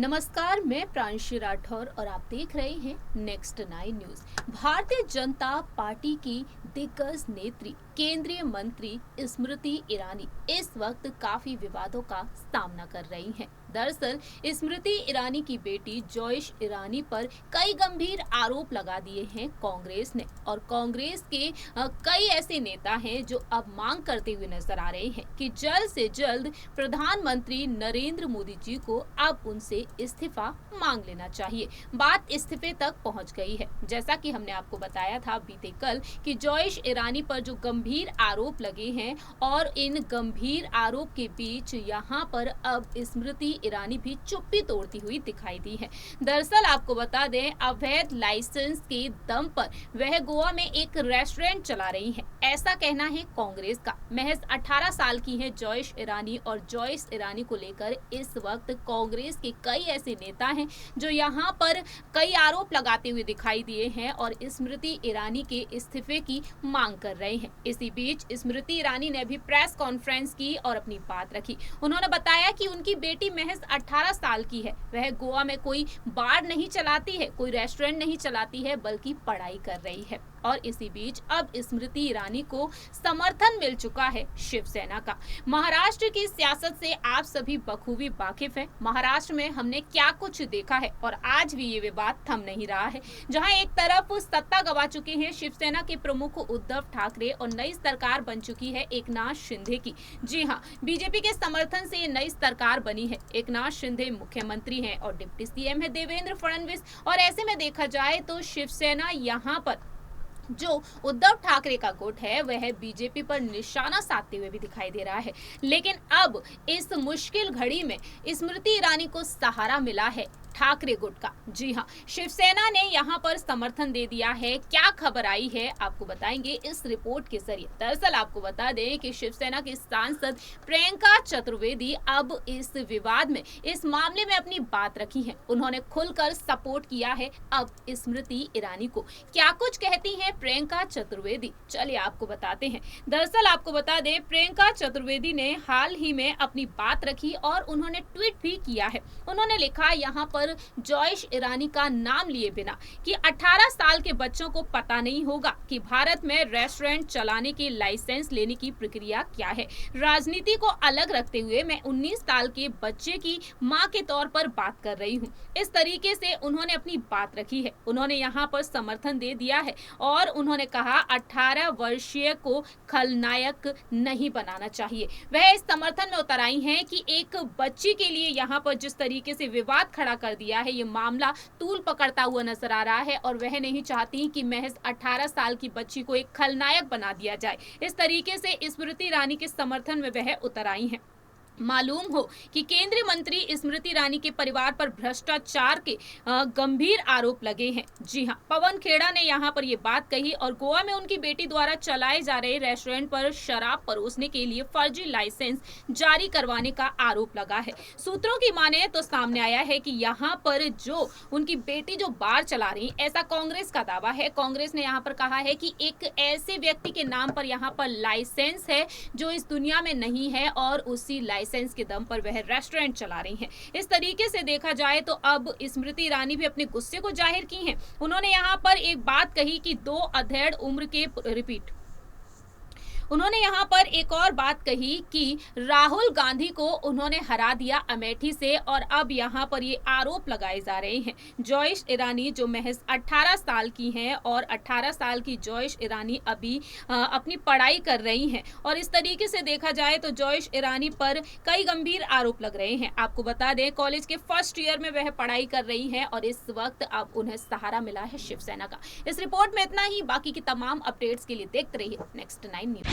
नमस्कार, मैं प्रांशी राठौर और आप देख रहे हैं next 9 news. Bharatiya Janata party की दिग्गज नेत्री केंद्रीय मंत्री स्मृति ईरानी इस वक्त काफी विवादों का सामना कर रही हैं। दरअसल स्मृति ईरानी की बेटी जॉयश ईरानी पर कई गंभीर आरोप लगा दिए हैं कांग्रेस ने, और कांग्रेस के कई ऐसे नेता हैं जो अब मांग करते हुए नजर आ रहे हैं कि जल्द से जल्द प्रधानमंत्री नरेंद्र मोदी जी को अब उनसे इस्तीफा मांग लेना चाहिए। बात इस्तीफे तक पहुंच गई है। जैसा कि हमने आपको बताया था बीते कल कि जॉयश ईरानी पर जो गंभीर आरोप लगे हैं, और इन गंभीर आरोप के बीच यहाँ पर अब स्मृति ईरानी भी चुप्पी तोड़ती हुई दिखाई दी है। दरअसल आपको बता दें, अवैध लाइसेंस के दम पर वह गोवा में एक रेस्टोरेंट चला रही है, ऐसा कहना है कांग्रेस का। महज 18 साल की है जॉयश ईरानी, और जॉयश ईरानी को लेकर इस वक्त कांग्रेस के कई ऐसे नेता हैं जो यहाँ पर कई आरोप लगाते हुए दिखाई दिए हैं और स्मृति ईरानी के इस्तीफे की मांग कर रहे हैं। इसी बीच स्मृति ईरानी ने भी प्रेस कॉन्फ्रेंस की और अपनी बात रखी। उन्होंने बताया कि उनकी बेटी महज 18 साल की है, वह गोवा में कोई बार नहीं चलाती है, कोई रेस्टोरेंट नहीं चलाती है, बल्कि पढ़ाई कर रही है। और इसी बीच अब स्मृति ईरानी को समर्थन मिल चुका है शिवसेना का। महाराष्ट्र की सियासत से आप सभी बखूबी वाकिफ हैं। महाराष्ट्र में हमने क्या कुछ देखा है, और आज भी ये विवाद थम नहीं रहा है। जहां एक तरफ सत्ता गंवा चुके हैं शिवसेना के प्रमुख उद्धव ठाकरे और नई सरकार बन चुकी है एकनाथ शिंदे की। जी हाँ, बीजेपी के समर्थन से ये नई सरकार बनी है। एकनाथ शिंदे मुख्यमंत्री हैं और डिप्टी सीएम है देवेंद्र फडणवीस। और ऐसे में देखा जाए तो शिवसेना यहाँ पर जो उद्धव ठाकरे का गुट है वह बीजेपी पर निशाना साधते हुए भी दिखाई दे रहा है। लेकिन अब इस मुश्किल घड़ी में स्मृति ईरानी को सहारा मिला है ठाकरे गुट का। जी हाँ, शिवसेना ने यहाँ पर समर्थन दे दिया है। क्या खबर आई है आपको बताएंगे इस रिपोर्ट के जरिए। दरअसल आपको बता दें कि शिवसेना की सांसद प्रियंका चतुर्वेदी अब इस विवाद में, इस मामले में अपनी बात रखी है। उन्होंने खुलकर सपोर्ट किया है अब स्मृति ईरानी को। क्या कुछ कहती हैं प्रियंका चतुर्वेदी, चलिए आपको बताते हैं। दरअसल आपको बता दें, प्रियंका चतुर्वेदी ने हाल ही में अपनी बात रखी और उन्होंने ट्वीट भी किया है। उन्होंने लिखा यहाँ पर जॉयश ईरानी का नाम लिए बिना कि 18 साल के बच्चों को पता नहीं होगा कि भारत में रेस्टोरेंट चलाने के लाइसेंस लेने की प्रक्रिया क्या है। राजनीति को अलग रखते हुए मैं 19 साल के बच्चे की मां के तौर पर बात कर रही हूं। इस तरीके से उन्होंने अपनी बात रखी है। उन्होंने यहाँ पर समर्थन दे दिया है और उन्होंने कहा 18 वर्षीय को खलनायक नहीं बनाना चाहिए। वह इस समर्थन में उतर आई हैं कि एक बच्ची के लिए यहाँ पर जिस तरीके से विवाद खड़ा कर दिया है, ये मामला तूल पकड़ता हुआ नजर आ रहा है, और वह नहीं चाहती कि महज 18 साल की बच्ची को एक खलनायक बना दिया जाए। इस तरीके से स्मृति ईरानी के समर्थन में वह उतर आई हैं। मालूम हो कि केंद्रीय मंत्री स्मृति ईरानी के परिवार पर भ्रष्टाचार के गंभीर आरोप लगे हैं। जी हां, पवन खेड़ा ने यहां पर ये बात कही, और गोवा में उनकी बेटी द्वारा चलाए जा रहे रेस्टोरेंट पर शराब परोसने के लिए फर्जी लाइसेंस जारी करवाने का आरोप लगा है। सूत्रों की माने तो सामने आया है कि यहाँ पर जो उनकी बेटी जो बार चला रही, ऐसा कांग्रेस का दावा है। कांग्रेस ने यहाँ पर कहा है कि एक ऐसे व्यक्ति के नाम पर यहाँ पर लाइसेंस है जो इस दुनिया में नहीं है, और उसी लाइसेंस के दम पर वह रेस्टोरेंट चला रही हैं। इस तरीके से देखा जाए तो अब स्मृति ईरानी भी अपने गुस्से को जाहिर की हैं। उन्होंने यहाँ पर एक बात कही कि 2 अधेड़ उम्र के रिपीट उन्होंने यहाँ पर एक और बात कही कि राहुल गांधी को उन्होंने हरा दिया अमेठी से, और अब यहाँ पर ये आरोप लगाए जा रहे हैं। जॉयश ईरानी जो महज 18 साल की हैं, और 18 साल की जॉयश ईरानी अभी अपनी पढ़ाई कर रही हैं, और इस तरीके से देखा जाए तो जॉयश ईरानी पर कई गंभीर आरोप लग रहे हैं। आपको बता दें, कॉलेज के फर्स्ट ईयर में वह पढ़ाई कर रही हैं, और इस वक्त अब उन्हें सहारा मिला है शिवसेना का। इस रिपोर्ट में इतना ही। बाकी की तमाम अपडेट्स के लिए देखते रहिए नेक्स्ट 9 न्यूज।